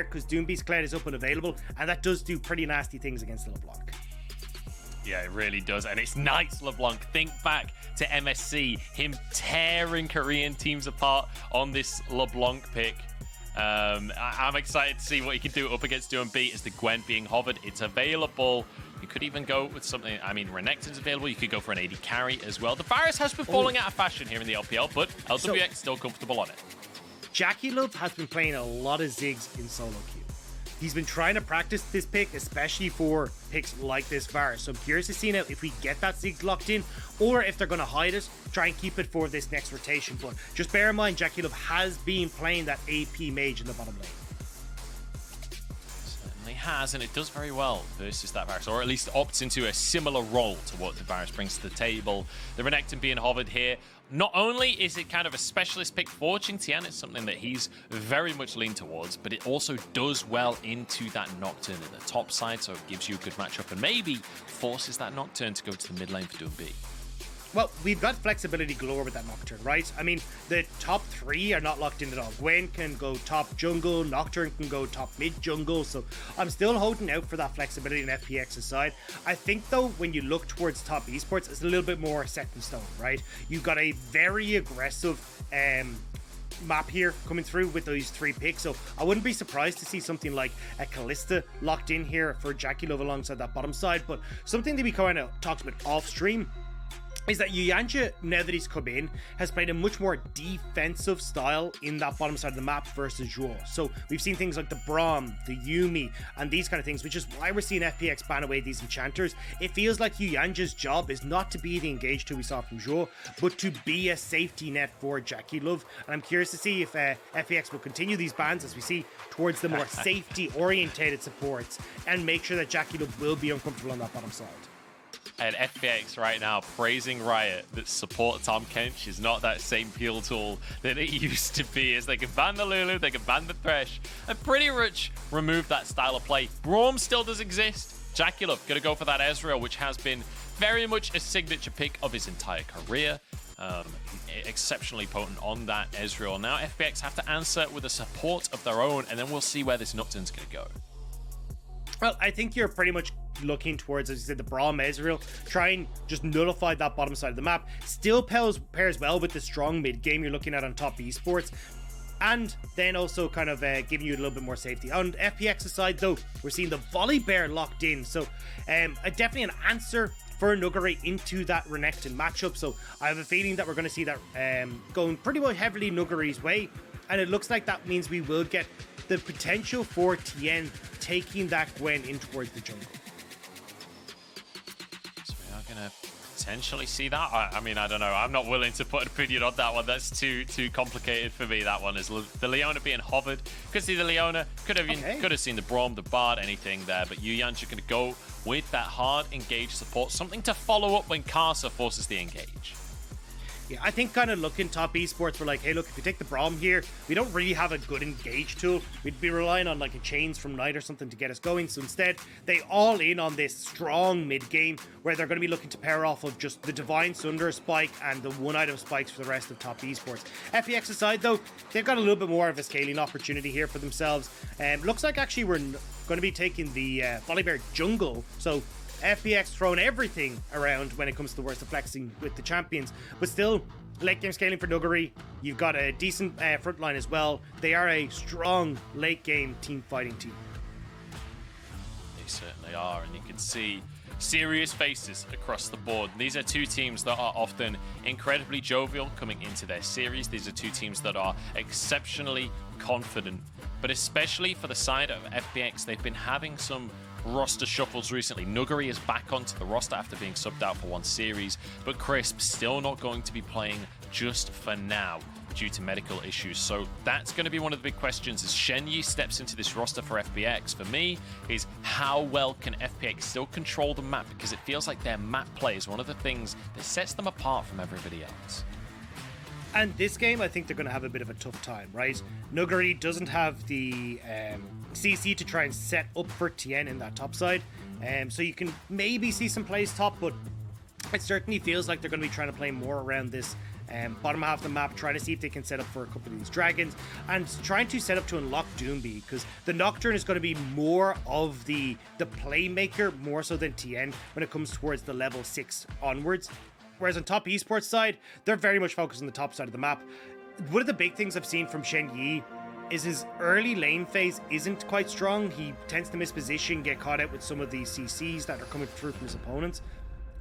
smart because Doinb's Cloud is up and available, and that does do pretty nasty things against LeBlanc. Yeah, it really does. And it's nice, LeBlanc. Think back to MSC, him tearing Korean teams apart on this LeBlanc pick. I'm excited to see what he can do up against Doinb. As the Gwen being hovered, it's available. You could even go with something, I mean, Renekton's available. You could go for an AD carry as well. The Varus has been falling out of fashion here in the LPL, but Lwx still comfortable on it. JackeyLove has been playing a lot of Ziggs in solo queue. He's been trying to practice this pick, especially for picks like this Varus. So I'm curious to see now if we get that Ziggs locked in, or if they're going to hide it, try and keep it for this next rotation. But just bear in mind, JackeyLove has been playing that AP mage in the bottom lane. Certainly has, and it does very well versus that Varus, or at least opts into a similar role to what the Varus brings to the table. The Renekton being hovered here. Not only is it kind of a specialist pick for QingTian, it's something that he's very much leaned towards, but it also does well into that Nocturne in the top side, so it gives you a good matchup and maybe forces that Nocturne to go to the mid lane for Doinb. Well, we've got flexibility galore with that Nocturne, right? I mean, the top three are not locked in at all. Gwen can go top jungle, Nocturne can go top mid jungle, so I'm still holding out for that flexibility on FPX's side. I think, though, when you look towards top esports, it's a little bit more set in stone, right? You've got a very aggressive map here coming through with those three picks, so I wouldn't be surprised to see something like a Kalista locked in here for JackeyLove alongside that bottom side. But something that we kind of talked about off stream is that Yuyancha, now that he's come in, has played a much more defensive style in that bottom side of the map versus Zhuo. So we've seen things like the Braum, the Yuumi, and these kind of things, which is why we're seeing FPX ban away these enchanters. It feels like Yuyancha's job is not to be the engage tool we saw from Zhuo, but to be a safety net for JackeyLove. And I'm curious to see if FPX will continue these bans as we see towards the more safety-orientated supports and make sure that JackeyLove will be uncomfortable on that bottom side. And FPX right now praising Riot that support Tahm Kench is not that same peel tool that it used to be, as they can ban the Lulu, they can ban the Thresh, and pretty much remove that style of play. Braum still does exist. JackeyLove gonna go for that Ezreal, which has been very much a signature pick of his entire career. Exceptionally potent on that Ezreal. Now FPX have to answer with a support of their own, and then we'll see where this Nocturne's gonna go. Well, I think you're pretty much looking towards, as you said, the Braum Ezreal. Try and just nullify that bottom side of the map. Still pairs well with the strong mid game you're looking at on top esports. And then also kind of giving you a little bit more safety. On FPX's side, though, we're seeing the Volibear locked in. So definitely an answer for Nuguri into that Renekton matchup. So I have a feeling that we're going to see that going pretty much heavily Nuguri's way. And it looks like that means we will get the potential for Tian taking that Gwen in towards the jungle. So we are going to potentially see that. I mean, I don't know. I'm not willing to put an opinion on that one. That's too complicated for me. That one is the Leona being hovered. Could see the Leona. Could have seen the Braum, the Bard, anything there. But Yuyancha going to go with that hard engage support. Something to follow up when Karsa forces the engage. Yeah, I think kind of looking top esports, we're like, hey, look, if we take the Braum here, we don't really have a good engage tool. We'd be relying on like a Chains from Night or something to get us going. So instead, they all in on this strong mid game where they're going to be looking to pair off of just the Divine Sunder spike and the one item spikes for the rest of top esports. FPX aside, though, they've got a little bit more of a scaling opportunity here for themselves. Looks like actually we're going to be taking the Volibear jungle. So FPX throwing everything around when it comes to the worst of flexing with the champions, but still late game scaling for Nuguri. You've got a decent front line as well. They are a strong late game team fighting team. They certainly are, and you can see serious faces across the board. These are two teams that are often incredibly jovial coming into their series. These are two teams that are exceptionally confident, but especially for the side of FPX, they've been having some roster shuffles recently. Nuguri is back onto the roster after being subbed out for one series, but Crisp still not going to be playing just for now due to medical issues. So that's going to be one of the big questions as Shenyi steps into this roster for FPX. For me, is how well can FPX still control the map, because it feels like their map play is one of the things that sets them apart from everybody else. And this game, I think they're going to have a bit of a tough time, right? Nuguri doesn't have the CC to try and set up for Tian in that top side. So you can maybe see some plays top, but it certainly feels like they're going to be trying to play more around this bottom half of the map, trying to see if they can set up for a couple of these dragons, and trying to set up to unlock Doinb, because the Nocturne is going to be more of the playmaker, more so than Tian when it comes towards the level 6 onwards. Whereas on top esports side, they're very much focused on the top side of the map. One of the big things I've seen from Xin Zhao is his early lane phase isn't quite strong. He tends to miss position, get caught out with some of these CCs that are coming through from his opponents.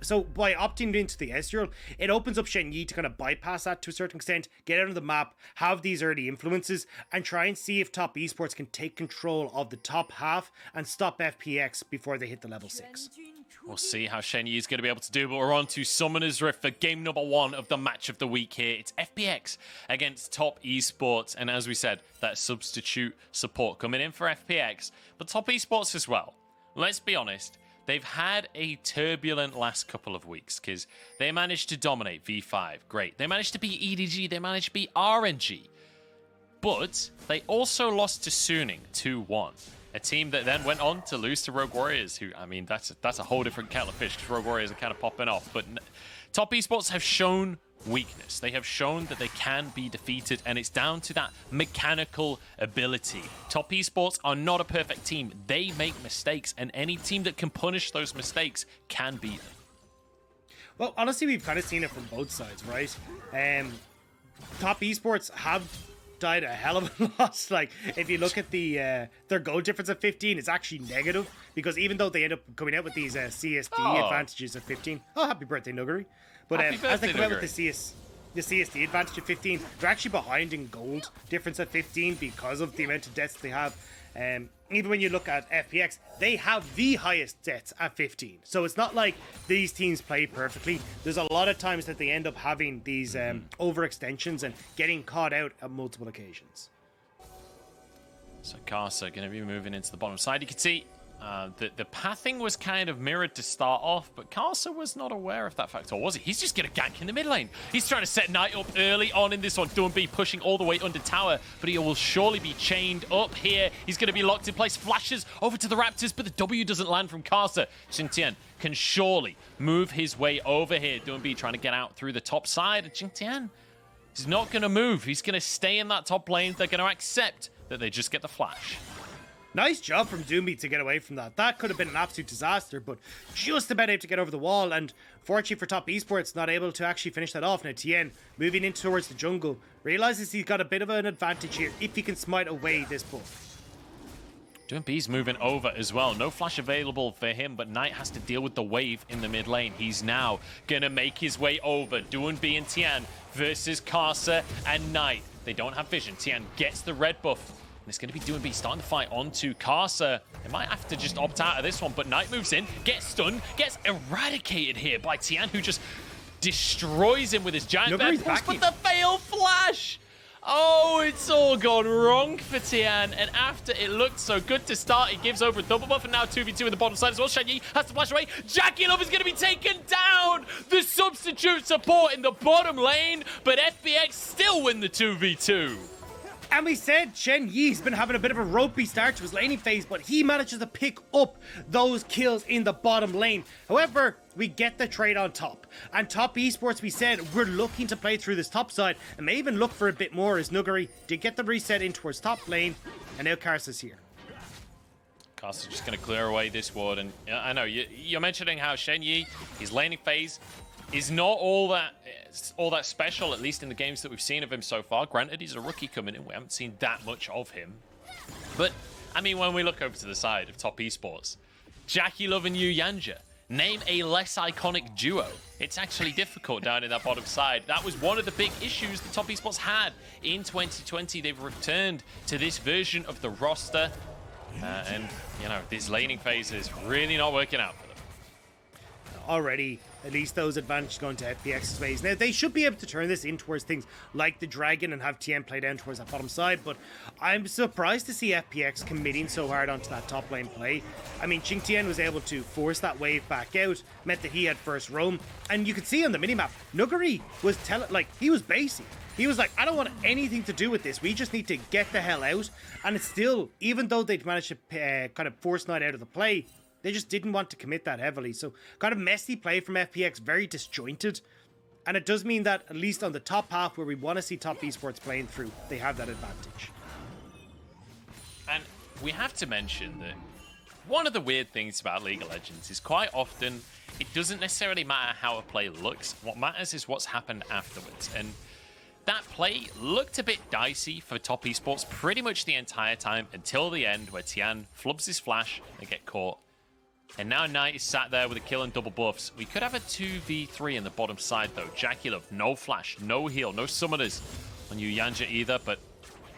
So by opting into the Ezreal, it opens up Xin Zhao to kind of bypass that to a certain extent, get out of the map, have these early influences, and try and see if top esports can take control of the top half and stop FPX before they hit the level 6. We'll see how Xin Zhao is going to be able to do, but we're on to Summoner's Rift for game number 1 of the match of the week here. It's FPX against Top Esports, and as we said, that substitute support coming in for FPX, but Top Esports as well. Let's be honest, they've had a turbulent last couple of weeks because they managed to dominate V5, great. They managed to beat EDG, they managed to beat RNG, but they also lost to Suning 2-1. A team that then went on to lose to Rogue Warriors, who, I mean, that's a whole different kettle of fish because Rogue Warriors are kind of popping off. But Top Esports have shown weakness. They have shown that they can be defeated, and it's down to that mechanical ability. Top Esports are not a perfect team. They make mistakes, and any team that can punish those mistakes can beat them. Well, honestly, we've kind of seen it from both sides, right? Top Esports have died a hell of a lot. Like, if you look at their goal difference of 15, it's actually negative, because even though they end up coming out with these CSD advantages of 15, happy birthday, Nuguri. But as they come out with the CSD advantage of 15, they're actually behind in gold difference of 15 because of the amount of deaths they have. Even when you look at FPX, they have the highest deaths at 15. So it's not like these teams play perfectly. There's a lot of times that they end up having these overextensions and getting caught out at multiple occasions. So Karsa going to be moving into the bottom side. You can see the pathing was kind of mirrored to start off, but Karsa was not aware of that fact, or was he? He's just going to gank in the mid lane. He's trying to set Knight up early on in this one. Doinb pushing all the way under tower, but he will surely be chained up here. He's going to be locked in place. Flashes over to the Raptors, but the W doesn't land from Karsa. QingTian can surely move his way over here. Doinb trying to get out through the top side. And QingTian is not going to move. He's going to stay in that top lane. They're going to accept that they just get the flash. Nice job from Doinb to get away from that. That could have been an absolute disaster, but just about able to get over the wall. And fortunately for Top Esports, not able to actually finish that off. Now Tian, moving in towards the jungle, realizes he's got a bit of an advantage here if he can smite away this buff. Doinb's moving over as well. No flash available for him, but Knight has to deal with the wave in the mid lane. He's now going to make his way over. Doinb and Tian versus Karsa and Knight. They don't have vision. Tian gets the red buff. It's going to be Doinb starting to fight onto Karsa. They might have to just opt out of this one, but Knight moves in, gets stunned, gets eradicated here by Tian, who just destroys him with his giant bear pulse, but the fail flash! Oh, it's all gone wrong for Tian, and after it looked so good to start, he gives over a double buff, and now 2v2 in the bottom side as well. Xin Zhao has to flash away. JackeyLove is going to be taken down! The substitute support in the bottom lane, but FPX still win the 2v2. And we said Xin Zhao's been having a bit of a ropey start to his laning phase, but he manages to pick up those kills in the bottom lane. However, we get the trade on top. And Top Esports, we said, we're looking to play through this top side and may even look for a bit more, as Nuguri did get the reset in towards top lane, and now Karsa's here. Karsa's just going to clear away this ward, and I know, you're mentioning how Xin Zhao, his laning phase, is not all that special, at least in the games that we've seen of him so far. Granted, he's a rookie coming in. We haven't seen that much of him. But, I mean, when we look over to the side of Top Esports, JackeyLove and Yanja, name a less iconic duo. It's actually difficult down in that bottom side. That was one of the big issues that Top Esports had in 2020. They've returned to this version of the roster. And, you know, this laning phase is really not working out for them. Already, at least those advantages going to FPX's ways. Now, they should be able to turn this in towards things like the Dragon and have Tian play down towards that bottom side, but I'm surprised to see FPX committing so hard onto that top lane play. I mean, QingTian was able to force that wave back out, meant that he had first roam, and you could see on the minimap, Nuguri was he was basic. He was like, I don't want anything to do with this. We just need to get the hell out. And it's still, even though they'd managed to kind of force Knight out of the play, they just didn't want to commit that heavily. So kind of messy play from FPX, very disjointed. And it does mean that, at least on the top half where we want to see top esports playing through, they have that advantage. And we have to mention that one of the weird things about League of Legends is quite often it doesn't necessarily matter how a play looks. What matters is what's happened afterwards. And that play looked a bit dicey for top esports pretty much the entire time until the end, where Tian flubs his flash and get caught. And now Knight is sat there with a kill and double buffs. We could have a 2v3 in the bottom side though. JackeyLove, no flash, no heal, no summoners on Yanja either, but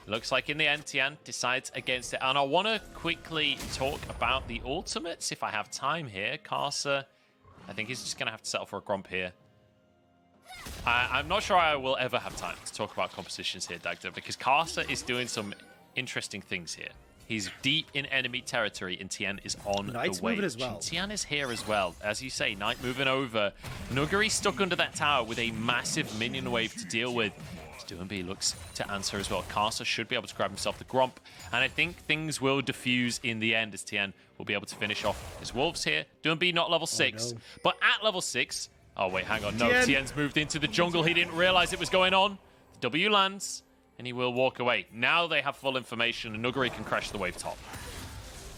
it looks like in the end Tian decides against it. And I want to quickly talk about the ultimates if I have time here. Karsa, I think he's just going to have to settle for a Gromp here. I'm not sure I will ever have time to talk about compositions here, Dagda, because Karsa is doing some interesting things here. He's deep in enemy territory, and Tian is on Knight's the way. moving as well. Tian is here as well. As you say, Knight moving over. Nuguri stuck under that tower with a massive minion wave to deal with. Doinb looks to answer as well. Karsa should be able to grab himself the Gromp, and I think things will diffuse in the end as Tian will be able to finish off his wolves here. Doinb not level 6, but at level 6... Oh, wait, hang on. No, Tian's moved into the jungle. He didn't realize it was going on. The W lands, and he will walk away. Now they have full information, and Nuguri can crash the wave top.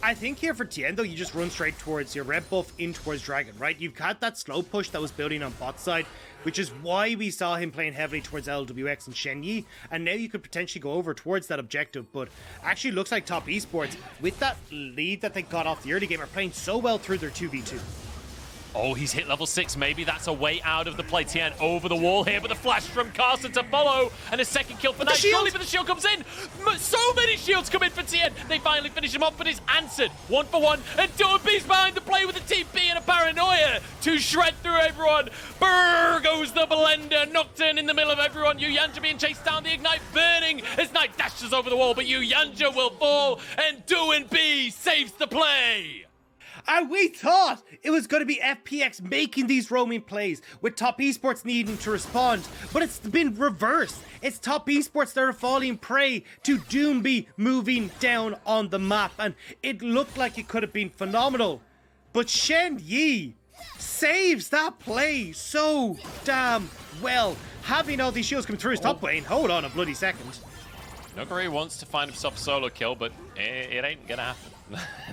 I think here for Tian, though, you just run straight towards your red buff in towards Dragon, right? You've got that slow push that was building on bot side, which is why we saw him playing heavily towards Lwx and Shenyi, and now you could potentially go over towards that objective, but actually looks like top esports, with that lead that they got off the early game, are playing so well through their 2v2. Oh, he's hit level 6. Maybe that's a way out of the play. Tian over the wall here, but the flash from Karsa to follow. And a second kill for Knight. Surely, but the shield comes in. So many shields come in for Tian. They finally finish him off, but it's answered. 1 for 1. And Doinb's behind the play with a TP and a paranoia to shred through everyone. Brrr goes the blender. Nocturne in the middle of everyone. Yanja being chased down. The Ignite burning as Knight dashes over the wall, but Yanja will fall. And Doinb saves the play. And we thought it was going to be FPX making these roaming plays with top esports needing to respond, but it's been reversed. It's top esports that are falling prey to Doinb moving down on the map, and it looked like it could have been phenomenal. But Shenyi saves that play so damn well, having all these shields come through his top lane. Hold on a bloody second. Nuguri wants to find himself a solo kill, but it ain't gonna happen.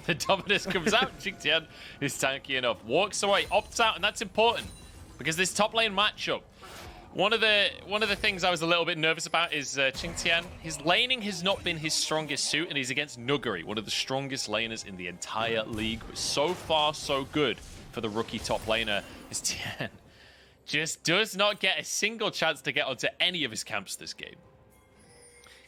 The Dominus comes out. QingTian is tanky enough. Walks away, opts out, and that's important because this top lane matchup. One of the things I was a little bit nervous about is QingTian. His laning has not been his strongest suit, and he's against Nuguri, one of the strongest laners in the entire league. So far, so good for the rookie top laner. As Tian just does not get a single chance to get onto any of his camps this game.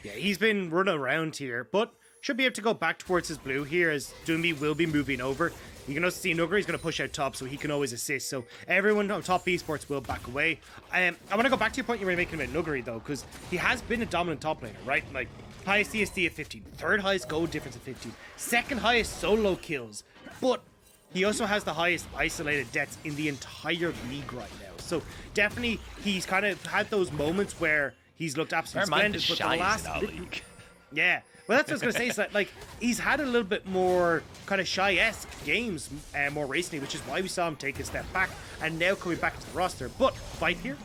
Yeah, he's been running around here, but should be able to go back towards his blue here as Doinb will be moving over. You can also see Nuguri's going to push out top, so he can always assist. So everyone on top esports will back away. I want to go back to your point you were making about Nuguri, though, because he has been a dominant top laner, right? Like, highest CSD at 15, third highest gold difference at 15, second highest solo kills, but he also has the highest isolated deaths in the entire league right now. So definitely, he's kind of had those moments where he's looked absolutely splendid, but the last league. Yeah. Well, that's what I was going to say. Is that, he's had a little bit more kind of shy-esque games more recently, which is why we saw him take a step back, and now coming back to the roster. But fight here.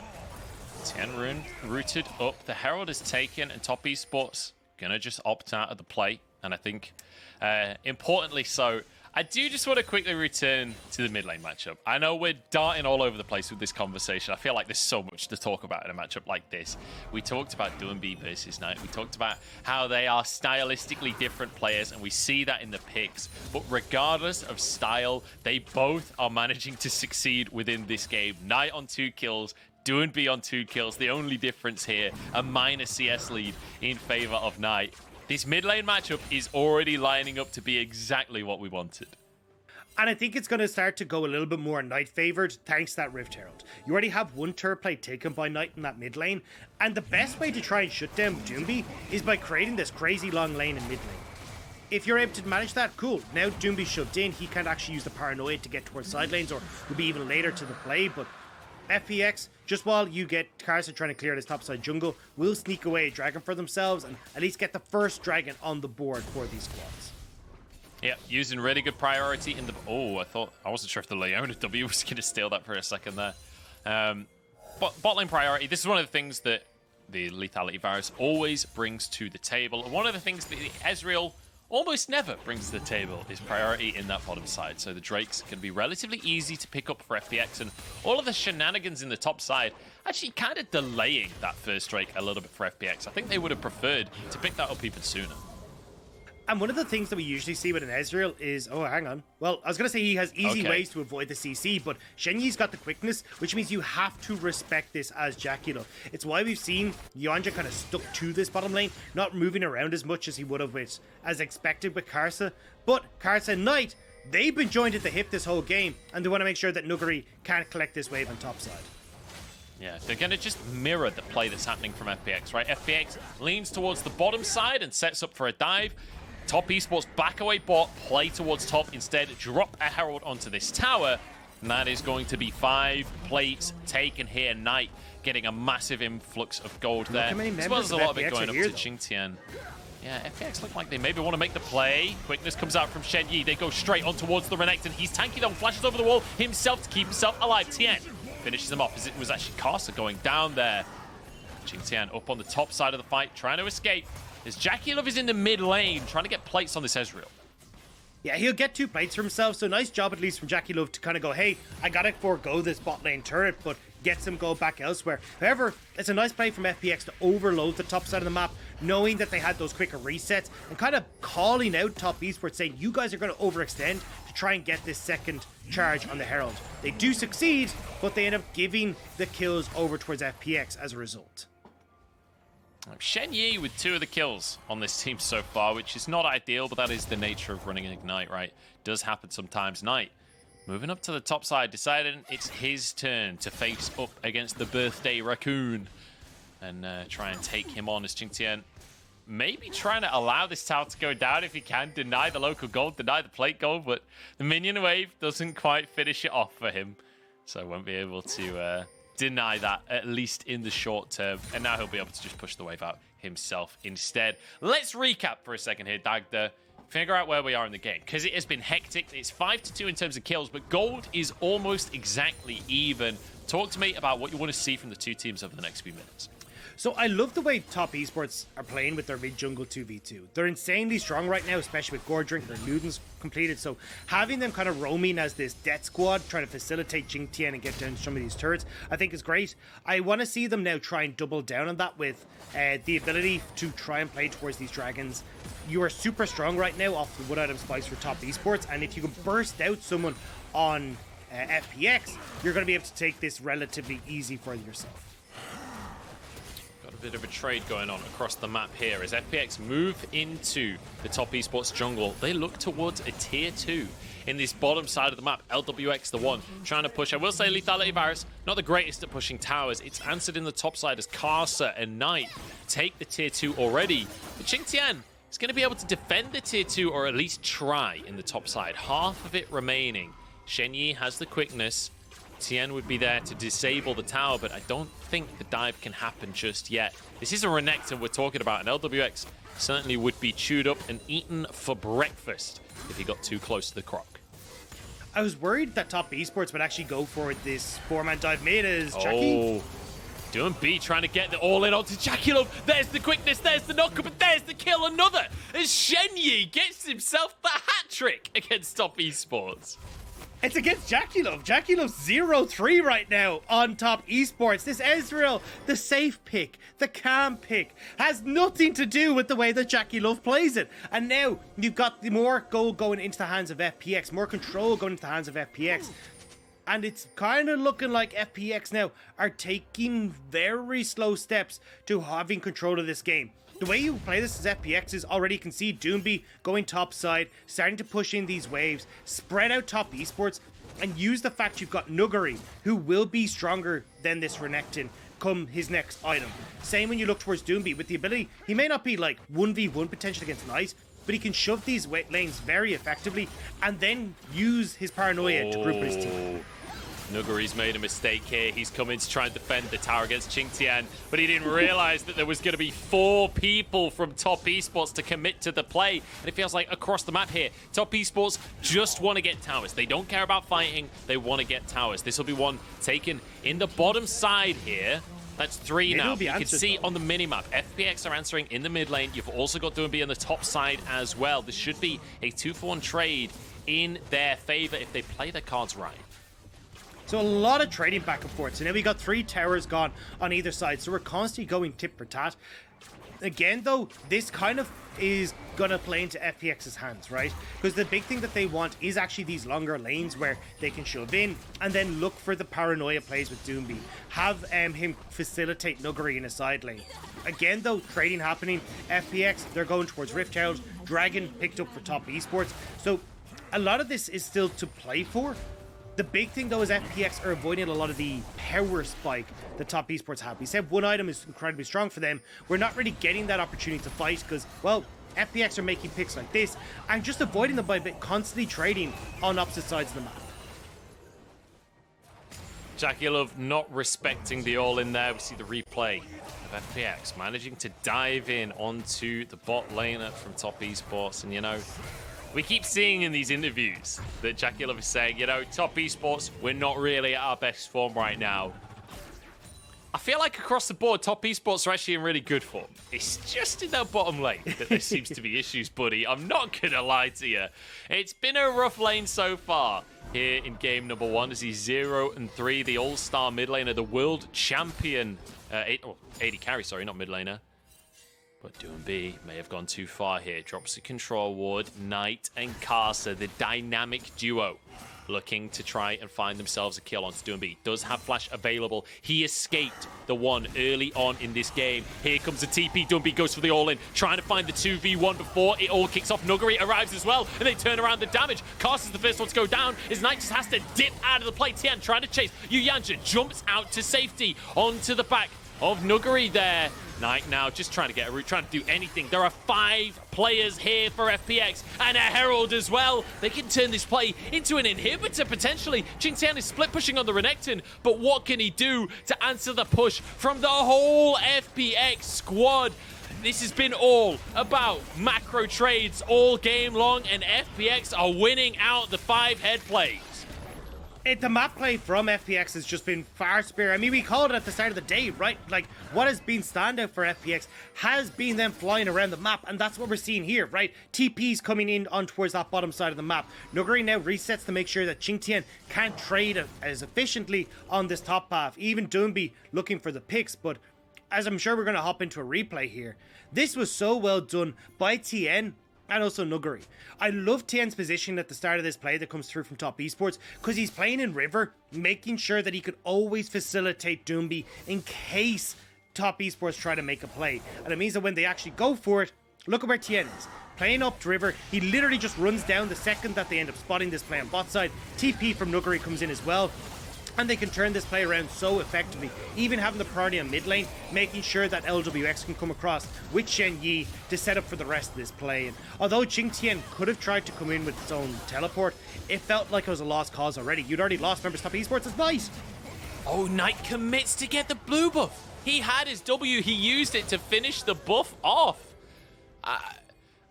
10 rune rooted up. The Herald is taken, and top esports gonna just opt out of the play. And I think, importantly so, I do just want to quickly return to the mid lane matchup. I know we're darting all over the place with this conversation. I feel like there's so much to talk about in a matchup like this. We talked about Doinb versus Knight. We talked about how they are stylistically different players, and we see that in the picks. But regardless of style, they both are managing to succeed within this game. Knight on 2 kills, Doinb on 2 kills. The only difference here, a minor CS lead in favor of Knight. This mid lane matchup is already lining up to be exactly what we wanted. And I think it's going to start to go a little bit more Knight favored thanks to that Rift Herald. You already have one turret play taken by Knight in that mid lane, and the best way to try and shut down Doinb is by creating this crazy long lane in mid lane. If you're able to manage that, cool. Now Doinb shoved in, he can't actually use the paranoia to get towards side lanes, or will be even later to the play, but FPX, just while you get Karsa trying to clear this topside jungle, will sneak away a dragon for themselves and at least get the first dragon on the board for these squads. Yeah, using really good priority in the... Oh, I wasn't sure if the Leona W was going to steal that for a second there. bot lane priority. This is one of the things that the Lethality Varus always brings to the table. And one of the things that the Ezreal almost never brings to the table is priority in that bottom side. So the Drakes can be relatively easy to pick up for FPX, and all of the shenanigans in the top side actually kind of delaying that first Drake a little bit for FPX. I think they would have preferred to pick that up even sooner. And one of the things that we usually see with an Ezreal is... Oh, hang on. Well, I was going to say he has easy ways to avoid the CC, but Shen Yi's got the quickness, which means you have to respect this as JackeyLove. It's why we've seen Yonja kind of stuck to this bottom lane, not moving around as much as he would have, as expected with Karsa. But Karsa and Knight, they've been joined at the hip this whole game, and they want to make sure that Nuguri can't collect this wave on top side. Yeah, they're going to just mirror the play that's happening from FPX, right? FPX leans towards the bottom side and sets up for a dive. Top Esports back away bot, play towards top instead, drop a Herald onto this tower, and that is going to be 5 plates taken here. Knight getting a massive influx of gold there, as well as a lot of it going up to QingTian. Yeah, FPX look like they maybe want to make the play. Quickness comes out from Shen Yi. They go straight on towards the Renekton. He's tanky though, flashes over the wall himself to keep himself alive. Tian finishes him off as it was actually karsa going down there. QingTian up on the top side of the fight, trying to escape. As JackeyLove is in the mid lane, trying to get plates on this Ezreal. Yeah, he'll get 2 plates for himself, so nice job at least from JackeyLove to kind of go, hey, I gotta forego this bot lane turret, but get some gold back elsewhere. However, it's a nice play from FPX to overload the top side of the map, knowing that they had those quicker resets, and kind of calling out Top Esports, saying, you guys are going to overextend to try and get this second charge on the Herald. They do succeed, but they end up giving the kills over towards FPX as a result. Shen Yi with 2 of the kills on this team so far, which is not ideal, but that is the nature of running an Ignite, right? Does happen sometimes. Knight moving up to the top side, deciding it's his turn to face up against the birthday raccoon and try and take him on as QingTian maybe trying to allow this tower to go down if he can, deny the local gold, deny the plate gold, but the minion wave doesn't quite finish it off for him, so won't be able to deny that, at least in the short term. And now he'll be able to just push the wave out himself instead. Let's recap for a second here, Dagda. Figure out where we are in the game, because it has been hectic. It's 5-2 in terms of kills, but gold is almost exactly even. Talk to me about what you want to see from the 2 teams over the next few minutes. So I love the way Top Esports are playing with their mid-jungle 2v2. They're insanely strong right now, especially with Gordrink. Their Luden's completed, so having them kind of roaming as this death squad, trying to facilitate QingTian and get down some of these turrets, I think is great. I want to see them now try and double down on that with the ability to try and play towards these dragons. You are super strong right now off the Wood Item Spikes for Top Esports, and if you can burst out someone on FPX, you're going to be able to take this relatively easy for yourself. Got a bit of a trade going on across the map here as FPX move into the Top Esports jungle. They look towards a tier 2 in this bottom side of the map. Lwx, the one trying to push. I will say Lethality Varus, not the greatest at pushing towers. It's answered in the top side as Karsa and Knight take the tier 2 already. But QingTian is going to be able to defend the tier 2, or at least try in the top side. Half of it remaining. Shen Yi has the quickness. Tian would be there to disable the tower, but I don't think the dive can happen just yet. This is a Renekton we're talking about, and Lwx certainly would be chewed up and eaten for breakfast if he got too close to the croc. I was worried that Top Esports would actually go for this 4-man dive mid as Jackie. Oh, Doinb trying to get the all-in onto JackeyLove. There's the quickness, there's the knock-up, but there's the kill. Another as Shen Yi gets himself the hat-trick against Top Esports. It's against JackeyLove. JackeyLove's 0-3 right now on Top Esports. This Ezreal, the safe pick, the calm pick, has nothing to do with the way that JackeyLove plays it. And now you've got the more gold going into the hands of FPX, more control going into the hands of FPX. And it's kind of looking like FPX now are taking very slow steps to having control of this game. The way you play this as FPX is already can see Doinb going top side, starting to push in these waves, spread out Top Esports, and use the fact you've got Nuguri, who will be stronger than this Renekton come his next item. Same when you look towards Doinb, with the ability, he may not be like 1v1 potential against Knight, but he can shove these lanes very effectively, and then use his paranoia to group his team. Nuguri's made a mistake here. He's come in to try and defend the tower against QingTian, but he didn't realize that there was going to be 4 people from Top Esports to commit to the play. And it feels like across the map here, Top Esports just want to get towers. They don't care about fighting. They want to get towers. This will be one taken in the bottom side here. That's 3 now. You can see on the minimap, FPX are answering in the mid lane. You've also got Doinb on the top side as well. This should be a 2-for-1 trade in their favor if they play their cards right. So a lot of trading back and forth. So now we got 3 towers gone on either side. So we're constantly going tit for tat. Again, though, this kind of is going to play into FPX's hands, right? Because the big thing that they want is actually these longer lanes where they can shove in and then look for the paranoia plays with Doinb. Have him facilitate Nuguri in a side lane. Again, though, trading happening. FPX, they're going towards Rift Herald. Dragon picked up for Top Esports. So a lot of this is still to play for. The big thing, though, is FPX are avoiding a lot of the power spike that Top Esports have. We said one item is incredibly strong for them. We're not really getting that opportunity to fight because, well, FPX are making picks like this and just avoiding them by constantly trading on opposite sides of the map. JackeyLove not respecting the all-in there. We see the replay of FPX managing to dive in onto the bot laner from Top Esports. And, you know, we keep seeing in these interviews that JackeyLove is saying, you know, Top Esports, we're not really at our best form right now. I feel like across the board, Top Esports are actually in really good form. It's just in that bottom lane that there seems to be issues, buddy. I'm not going to lie to you. It's been a rough lane so far here in game number 1 as he's 0-3, the all-star mid laner, the world champion, AD carry, sorry, not mid laner. But Doinb may have gone too far here. Drops the control ward. Knight and Karsa, the dynamic duo, looking to try and find themselves a kill onto Doinb. Does have flash available. He escaped the one early on in this game. Here comes the TP. Doinb goes for the all-in, trying to find the 2v1 before it all kicks off. Nuguri arrives as well, and they turn around the damage. Karsa's the first one to go down. His Knight just has to dip out of the play. Tian trying to chase. Yuyanja jumps out to safety onto the back of Nuguri there. Knight now just trying to get a route, trying to do anything. There are 5 players here for FPX and a Herald as well. They can turn this play into an inhibitor potentially. QingTian is split pushing on the Renekton, but what can he do to answer the push from the whole FPX squad? This has been all about macro trades all game long, and FPX are winning out the 5-head plays. The map play from FPX has just been far superior. I mean, we called it at the start of the day, right? Like, what has been standout for FPX has been them flying around the map, and that's what we're seeing here, right? TP's coming in on towards that bottom side of the map. Nuguri now resets to make sure that QingTian can't trade as efficiently on this top path. Even Doinb looking for the picks, but as I'm sure we're going to hop into a replay here, this was so well done by Tian and also Nuguri. I love Tian's position at the start of this play that comes through from Top Esports because he's playing in River, making sure that he could always facilitate Doinb in case Top Esports try to make a play. And it means that when they actually go for it, look at where Tian is. Playing up to River, he literally just runs down the second that they end up spotting this play on bot side. TP from Nuguri comes in as well. And they can turn this play around so effectively, even having the priority on mid lane, making sure that Lwx can come across with Shen Yi to set up for the rest of this play. And although QingTian could have tried to come in with its own teleport, it felt like it was a lost cause already. You'd already lost members Top Esports. It's nice. Oh, Knight commits to get the blue buff. He had his W. He used it to finish the buff off.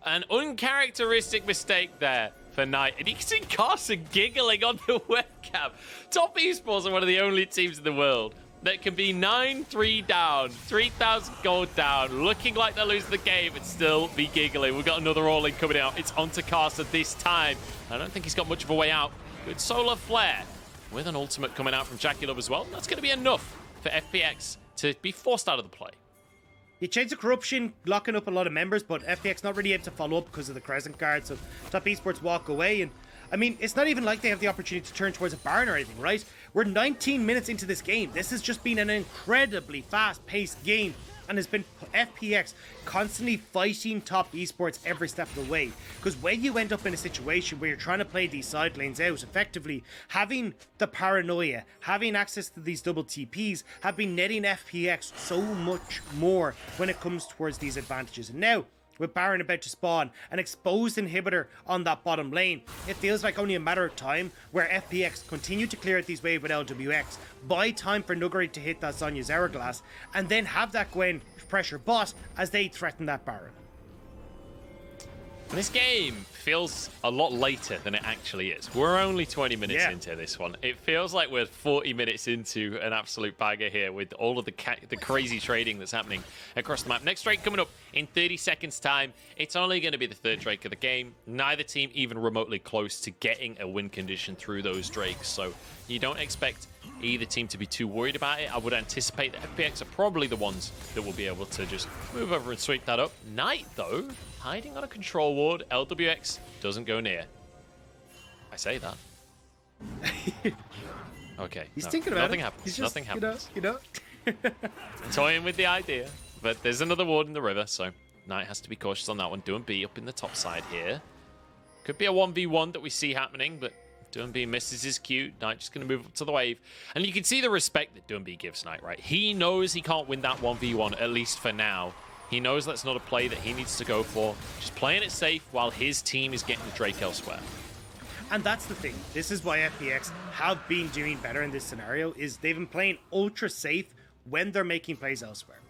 An uncharacteristic mistake there for Knight. And you can see Karsa giggling on the webcam. Top Esports are one of the only teams in the world that can be 9-3 down, 3,000 gold down, looking like they're losing the game and still be giggling. We've got another all-in coming out. It's onto Karsa this time. I don't think he's got much of a way out. Good solar flare with an ultimate coming out from JackeyLove as well. That's going to be enough for FPX to be forced out of the play. You change the corruption, locking up a lot of members, but FPX not really able to follow up because of the Crescent Guard, so Top Esports walk away. And I mean, it's not even like they have the opportunity to turn towards a Baron or anything, right? We're 19 minutes into this game. This has just been an incredibly fast-paced game, and it's been FPX constantly fighting Top Esports every step of the way. Because when you end up in a situation where you're trying to play these side lanes out effectively, having the paranoia, having access to these double TPs, have been netting FPX so much more when it comes towards these advantages. And now, with Baron about to spawn, an exposed inhibitor on that bottom lane, it feels like only a matter of time where FPX continue to clear out these waves with Lwx, buy time for Nuguri to hit that Zhonya's hourglass, and then have that Gwen pressure bot as they threaten that Baron. This game feels a lot later than it actually is. We're only 20 minutes into this one. It feels like we're 40 minutes into an absolute bagger here with all of the crazy trading that's happening across the map. Next Drake coming up in 30 seconds time. It's only going to be the third Drake of the game. Neither team even remotely close to getting a win condition through those Drakes. So you don't expect either team to be too worried about it. I would anticipate that FPX are probably the ones that will be able to just move over and sweep that up. Knight, though, hiding on a control ward. Lwx doesn't go near. I say that. Okay. He's thinking about nothing it. Happens. He's just, nothing happens. You know. Toying with the idea, but there's another ward in the river, so Knight has to be cautious on that one. Doinb up in the top side here. Could be a 1v1 that we see happening, but Doinb misses his cue. Knight just going to move up to the wave. And you can see the respect that Doinb gives Knight, right? He knows he can't win that 1v1, at least for now. He knows that's not a play that he needs to go for. Just playing it safe while his team is getting the Drake elsewhere. And that's the thing. This is why FPX have been doing better in this scenario, is they've been playing ultra safe when they're making plays elsewhere.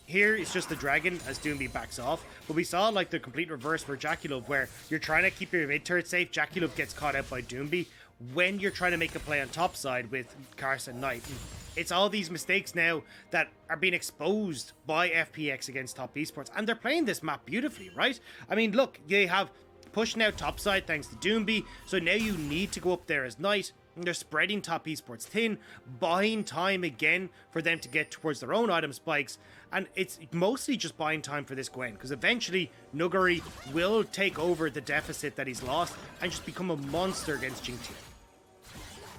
Here it's just the dragon as Doinb backs off, but we saw like the complete reverse for JackeyLove, where you're trying to keep your mid turret safe. JackeyLove gets caught out by Doinb when you're trying to make a play on top side with Karsa and Knight. It's all these mistakes now that are being exposed by FPX against top esports, and they're playing this map beautifully, right? I mean, look, they have pushing out top side thanks to Doinb, so now you need to go up there as Knight. And they're spreading top esports thin, buying time again for them to get towards their own item spikes, and it's mostly just buying time for this Gwen, because eventually Nuguri will take over the deficit that he's lost and just become a monster against QingTian.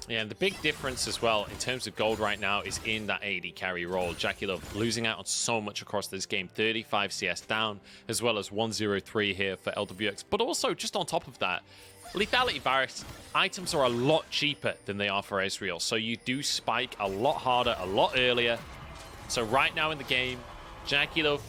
Yeah, and the big difference as well in terms of gold right now is in that AD carry role. JackeyLove losing out on so much across this game. 35 CS down, as well as 103 here for Lwx. But also, just on top of that, Lethality Varus items are a lot cheaper than they are for Ezreal. So you do spike a lot harder, a lot earlier. So right now in the game, JackeyLove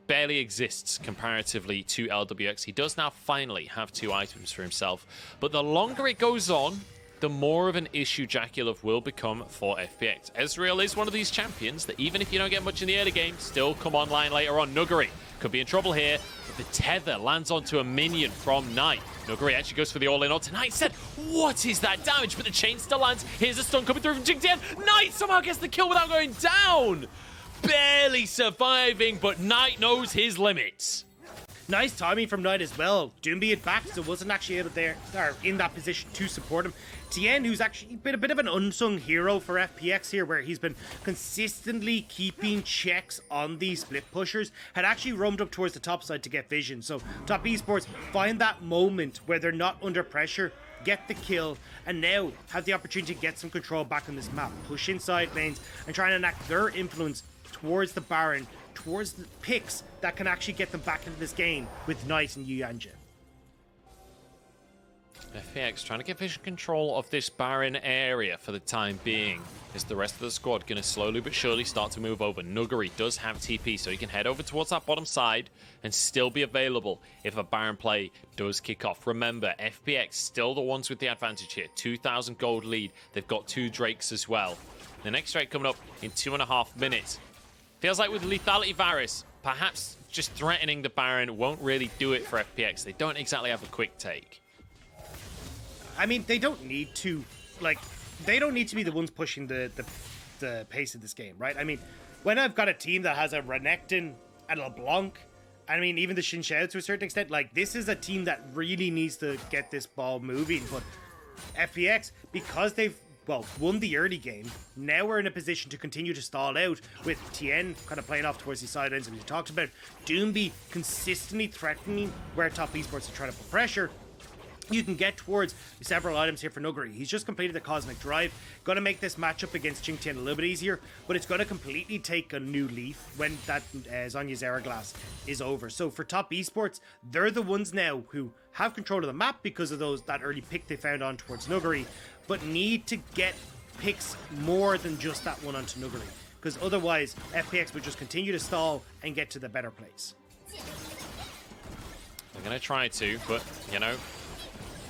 barely exists comparatively to Lwx. He does now finally have 2 items for himself. But the longer it goes on, the more of an issue JackeyLove will become for FPX. Ezreal is one of these champions that even if you don't get much in the early game, still come online later on. Nuguri could be in trouble here, but the tether lands onto a minion from Knight. Nuguri actually goes for the all-in onto Knight. Said, what is that damage? But the chain still lands. Here's a stun coming through from QingTian. Knight somehow gets the kill without going down. Barely surviving, but Knight knows his limits. Nice timing from Knight as well. Doinb had back, so wasn't actually able there or in that position to support him. Tian, who's actually been a bit of an unsung hero for FPX here, where he's been consistently keeping checks on these split pushers, had actually roamed up towards the top side to get vision. So top esports find that moment where they're not under pressure, get the kill, and now have the opportunity to get some control back on this map, push inside lanes, and try and enact their influence towards the Baron, towards the picks that can actually get them back into this game with Knight and Yuanjin. FPX trying to get vision control of this Baron area for the time being. Is the rest of the squad going to slowly but surely start to move over? Nuguri does have TP, so he can head over towards that bottom side and still be available if a Baron play does kick off. Remember, FPX still the ones with the advantage here. 2,000 gold lead. They've got 2 Drakes as well. The next Drake coming up in 2.5 minutes. Feels like with Lethality Varus, perhaps just threatening the Baron won't really do it for FPX. They don't exactly have a quick take. I mean, they don't need to, like, they don't need to be the ones pushing the pace of this game, right? I mean, when I've got a team that has a Renekton and a LeBlanc, I mean, even the Xin Zhao to a certain extent, like, this is a team that really needs to get this ball moving. But FPX, because they've, well, won the early game, now we're in a position to continue to stall out with Tian kind of playing off towards the sidelines, as we talked about. Doinb consistently threatening where top esports are trying to put pressure. You can get towards several items here for Nuguri. He's just completed the Cosmic Drive. Going to make this matchup against QingTian a little bit easier, but it's going to completely take a new leaf when that Zhonya's hourglass is over. So for top esports, they're the ones now who have control of the map because of that early pick they found on towards Nuguri, but need to get picks more than just that one onto Nuguri, because otherwise FPX would just continue to stall and get to the better place. We're going to try to, but, you know,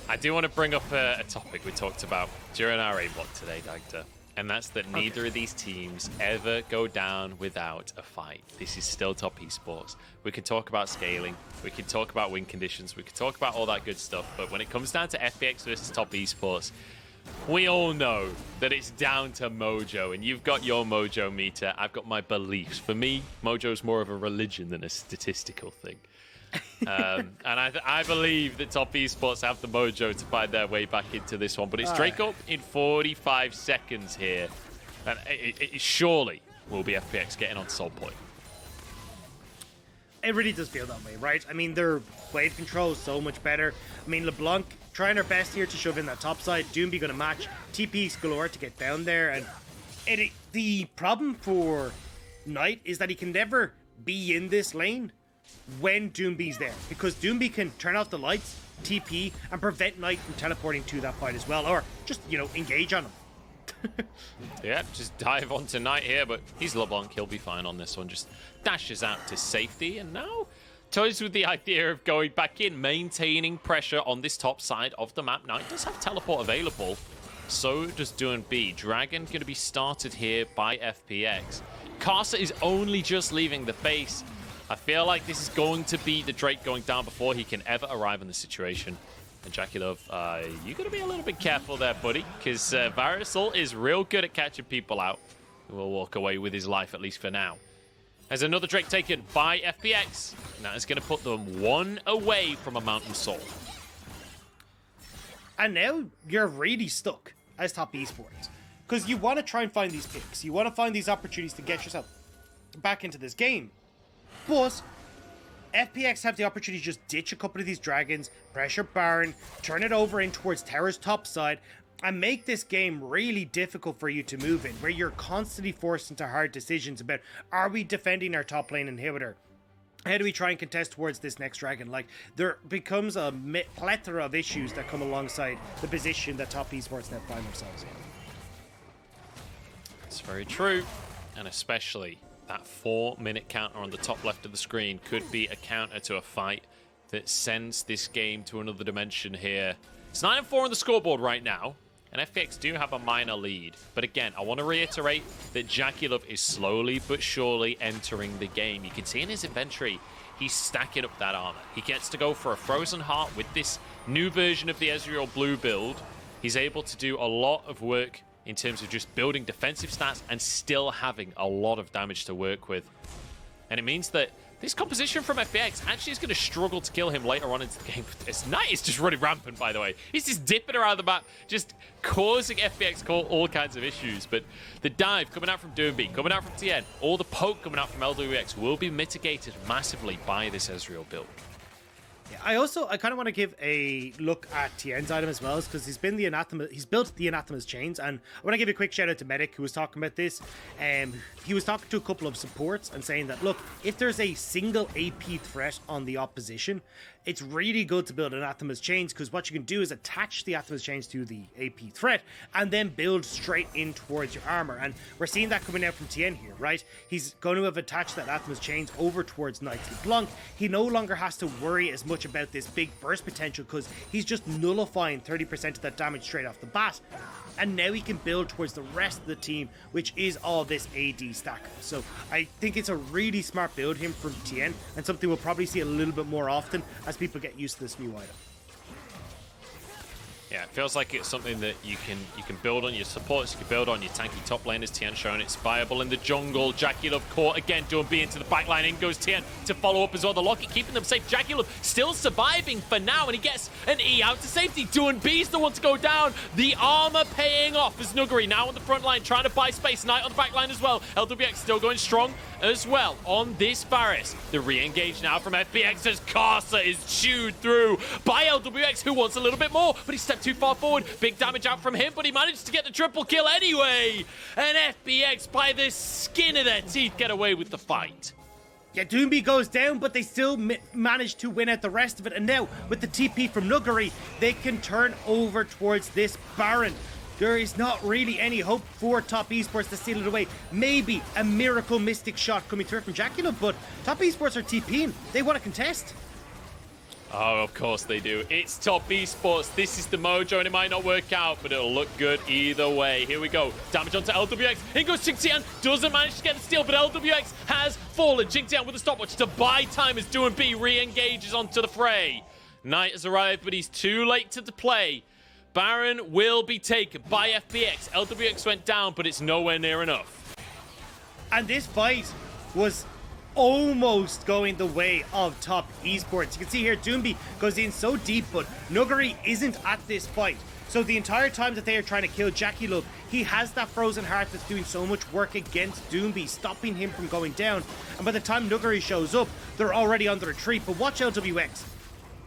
I do want to bring up a topic we talked about during our A block today, Dagda. And that's that neither of these teams ever go down without a fight. This is still top esports. We can talk about scaling, we can talk about win conditions, we can talk about all that good stuff, but when it comes down to FPX versus top esports, we all know that it's down to mojo, and you've got your mojo meter, I've got my beliefs. For me, mojo's more of a religion than a statistical thing. And I believe that top esports have the mojo to find their way back into this one, but it's Drake up in 45 seconds here, and it surely will be FPX getting on Soul Point. It really does feel that way, right? I mean, their wave control is so much better. I mean, LeBlanc trying her best here to shove in that top side. Doinb going to match. TP's galore to get down there, and the problem for Knight is that he can never be in this lane when Doinb's there, because Doinb can turn off the lights, TP, and prevent Knight from teleporting to that fight as well, or just, you know, engage on him. Yeah, just dive onto Knight here, but he's LeBlanc, he'll be fine on this one. Just dashes out to safety, and now toys with the idea of going back in, maintaining pressure on this top side of the map. Knight does have teleport available, so does Doinb. Dragon going to be started here by FPX. Karsa is only just leaving the base. I feel like this is going to be the Drake going down before he can ever arrive in the situation. And JackeyLove, you got to be a little bit careful there, buddy, because Varus is real good at catching people out. Who will walk away with his life, at least for now. There's another Drake taken by FPX. And that is going to put them one away from a Mountain Soul. And now you're really stuck as top esports, because you want to try and find these picks. You want to find these opportunities to get yourself back into this game. But FPX have the opportunity to just ditch a couple of these dragons, pressure Baron, turn it over in towards Tower's top side, and make this game really difficult for you to move in, where you're constantly forced into hard decisions about, are we defending our top lane inhibitor? How do we try and contest towards this next dragon? Like, there becomes a plethora of issues that come alongside the position that top esports now find themselves in. It's very true, and especially that 4-minute counter on the top left of the screen could be a counter to a fight that sends this game to another dimension here. It's 9-4 on the scoreboard right now, and FPX do have a minor lead. But again, I want to reiterate that JackeyLove is slowly but surely entering the game. You can see in his inventory, he's stacking up that armor. He gets to go for a Frozen Heart with this new version of the Ezreal blue build. He's able to do a lot of work in terms of just building defensive stats and still having a lot of damage to work with. And it means that this composition from FPX actually is going to struggle to kill him later on into the game. This Knight is just running rampant, by the way. He's just dipping around the map, just causing FPX all kinds of issues. But the dive coming out from Doinb, coming out from Tian, all the poke coming out from Lwx will be mitigated massively by this Ezreal build. I kind of want to give a look at Tian's item as well, because he's built the Anathema's chains, and I want to give a quick shout out to Medic, who was talking about this. He was talking to a couple of supports and saying that, look, if there's a single AP threat on the opposition, it's really good to build Anathema's chains, because what you can do is attach the Anathema's chains to the AP threat and then build straight in towards your armor. And we're seeing that coming out from Tian here, right? He's going to have attached that Anathema's chains over towards Knight's LeBlanc. He no longer has to worry as much about this big burst potential, because he's just nullifying 30% of that damage straight off the bat. And now he can build towards the rest of the team, which is all this AD stack. So I think it's a really smart build him from Tian, and something we'll probably see a little bit more often as people get used to this new item. Yeah, it feels like it's something that you can build on your supports, you can build on your tanky top laners. Tian showing it's viable in the jungle. JackeyLove caught again, Doinb into the backline. In goes Tian to follow up as well. The Locket keeping them safe. JackeyLove still surviving for now, and he gets an E out to safety. Doinb's the one to go down. The armor paying off as Nuguri now on the front line, trying to buy space. Knight on the back line as well. Lwx still going strong as well on this Varus. The re-engage now from FPX as Karsa is chewed through by Lwx, who wants a little bit more, but he stepped too far forward. Big damage out from him, but he managed to get the triple kill anyway. And FPX, by the skin of their teeth, get away with the fight. Yeah, Doinb goes down, but they still manage to win out the rest of it. And now, with the TP from Nuguri, they can turn over towards this Baron. There is not really any hope for top esports to steal it away. Maybe a miracle mystic shot coming through from JackeyLove, but top esports are TPing. They want to contest. Oh, of course they do. It's top esports. This is the mojo, and it might not work out, but it'll look good either way. Here we go. Damage onto Lwx. In goes QingTian. Doesn't manage to get the steal, but Lwx has fallen. QingTian with a stopwatch to buy time as Doinb re-engages onto the fray. Knight has arrived, but he's too late to play. Baron will be taken by FPX. Lwx went down, but it's nowhere near enough. And this fight was almost going the way of top esports. You can see here Doinb goes in so deep, but Nuguri isn't at this fight. So the entire time that they are trying to kill JackeyLove, he has that frozen heart that's doing so much work against Doinb, stopping him from going down. And by the time Nuguri shows up, they're already on the retreat. But watch Lwx.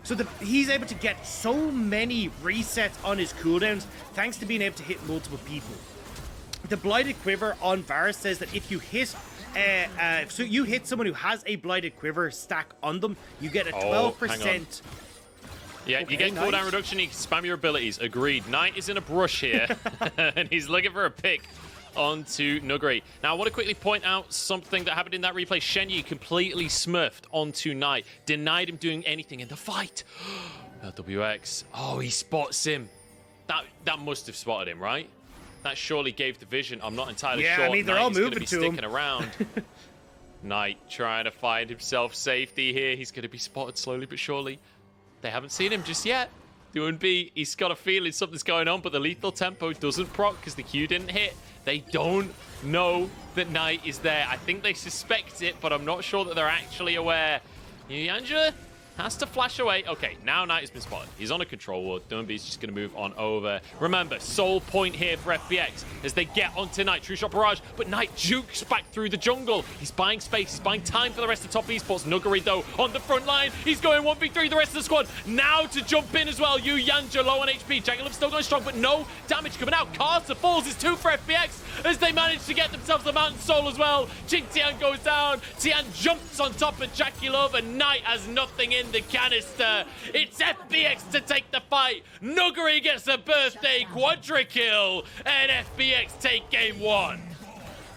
So he's able to get so many resets on his cooldowns thanks to being able to hit multiple people. The Blighted Quiver on Varus says that if you hit so you hit someone who has a Blighted Quiver stack on them, you get a 12%. Yeah, okay, you get cooldown reduction, you can spam your abilities. Agreed. Knight is in a brush here, and he's looking for a pick onto Nuguri. Now, I want to quickly point out something that happened in that replay. Shenyi completely smurfed onto Knight, denied him doing anything in the fight. Lwx. Oh, he spots him. That must have spotted him, right? That surely gave the vision. I'm not entirely sure. Yeah, I mean, they're all moving to sticking around. Knight trying to find himself safety here. He's going to be spotted slowly but surely. They haven't seen him just yet. Doinb, he's got a feeling something's going on, but the lethal tempo doesn't proc because the Q didn't hit. They don't know that Knight is there. I think they suspect it, but I'm not sure that they're actually aware. Yanja has to flash away. Okay, now Knight has been spotted. He's on a control ward. Doinb's just going to move on over. Remember, sole point here for FPX as they get onto Knight. True shot barrage, but Knight jukes back through the jungle. He's buying space. He's buying time for the rest of top esports. Nuguri, though, on the front line. He's going 1v3. The rest of the squad now to jump in as well. Yanja low on HP. JackeyLove still going strong, but no damage coming out. Karsa falls. It's 2 for FPX as they manage to get themselves the Mountain Soul as well. QingTian goes down. Tian jumps on top of JackeyLove, and Knight has nothing in the canister. It's FPX to take the fight. Nuguri gets a birthday quadra kill, and FPX take game 1.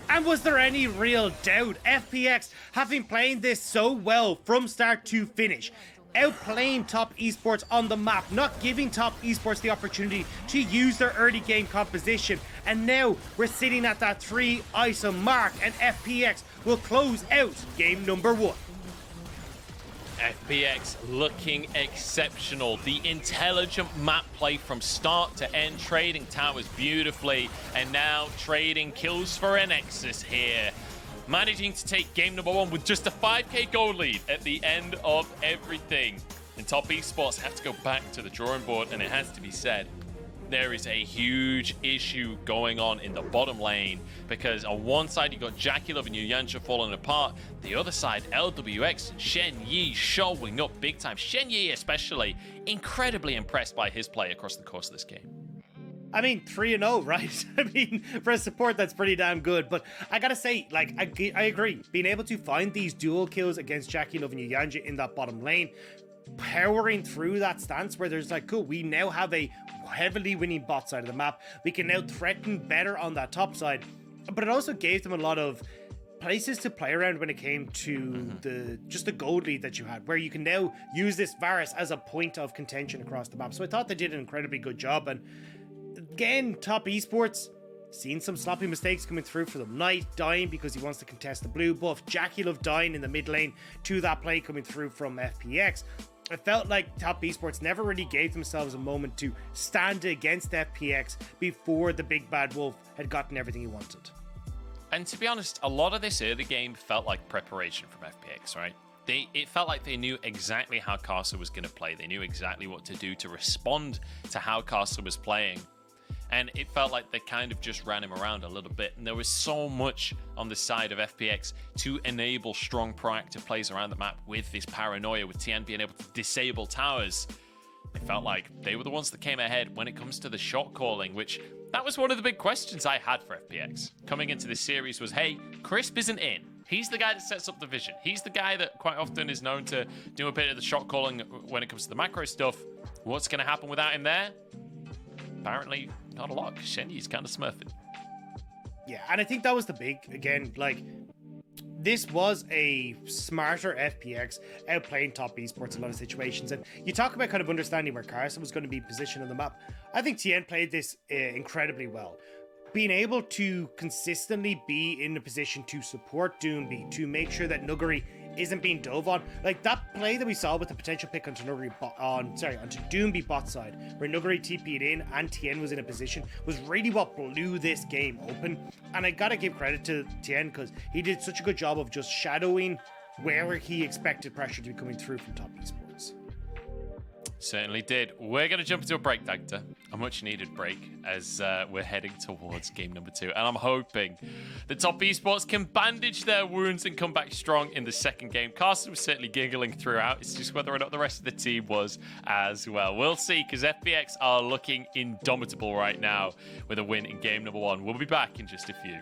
And was there any real doubt? FPX, having played this so well from start to finish, outplaying top esports on the map, not giving top esports the opportunity to use their early game composition, and now we're sitting at that 3 ISO mark, and FPX will close out game number 1. FPX looking exceptional. The intelligent map play from start to end, trading towers beautifully, and now trading kills for an Nexus here. Managing to take game number 1 with just a 5k gold lead at the end of everything. And top esports have to go back to the drawing board, and it has to be said, there is a huge issue going on in the bottom lane, because on one side you got JackeyLove and Yanja falling apart. The other side, Lwx, Shenyi showing up big time. Shenyi especially, incredibly impressed by his play across the course of this game. I mean, 3-0, right? I mean, for a support, that's pretty damn good. But I gotta say, like, I agree. Being able to find these dual kills against JackeyLove and Yanja in that bottom lane, powering through that stance where there's like, cool, we now have a heavily winning bot side of the map. We can now threaten better on that top side. But it also gave them a lot of places to play around when it came to the gold lead that you had, where you can now use this Varus as a point of contention across the map. So I thought they did an incredibly good job. And again, top esports, seen some sloppy mistakes coming through for them. Knight dying because he wants to contest the blue buff. JackeyLove dying in the mid lane to that play coming through from FPX. It felt like top esports never really gave themselves a moment to stand against FPX before the big bad wolf had gotten everything he wanted. And to be honest, a lot of this early game felt like preparation from FPX, right? It felt like they knew exactly how Karsa was going to play. They knew exactly what to do to respond to how Karsa was playing. And it felt like they kind of just ran him around a little bit. And there was so much on the side of FPX to enable strong proactive plays around the map with this paranoia, with Tian being able to disable towers. It felt like they were the ones that came ahead when it comes to the shot calling, which that was one of the big questions I had for FPX. Coming into this series was, hey, Crisp isn't in. He's the guy that sets up the vision. He's the guy that quite often is known to do a bit of the shot calling when it comes to the macro stuff. What's going to happen without him there? Apparently, not a lot, because Shenyi's kind of smurfing. Yeah, and I think that was the big, again, like, this was a smarter FPX outplaying top esports in a lot of situations. And you talk about kind of understanding where karsa was going to be positioned on the map. I think Tian played this incredibly well. Being able to consistently be in the position to support Doinb, to make sure that Nuguri isn't being dove on. Like that play that we saw with the potential pick onto onto Doinb bot side, where Nuguri TP'd in and Tian was in a position, was really what blew this game open. And I gotta give credit to Tian because he did such a good job of just shadowing where he expected pressure to be coming through from top esports. Certainly did. We're going to jump into a break, Dagda. A much needed break as we're heading towards game number 2. And I'm hoping the top esports can bandage their wounds and come back strong in the second game. Karsa was certainly giggling throughout. It's just whether or not the rest of the team was as well. We'll see, because FPX are looking indomitable right now with a win in game number 1. We'll be back in just a few.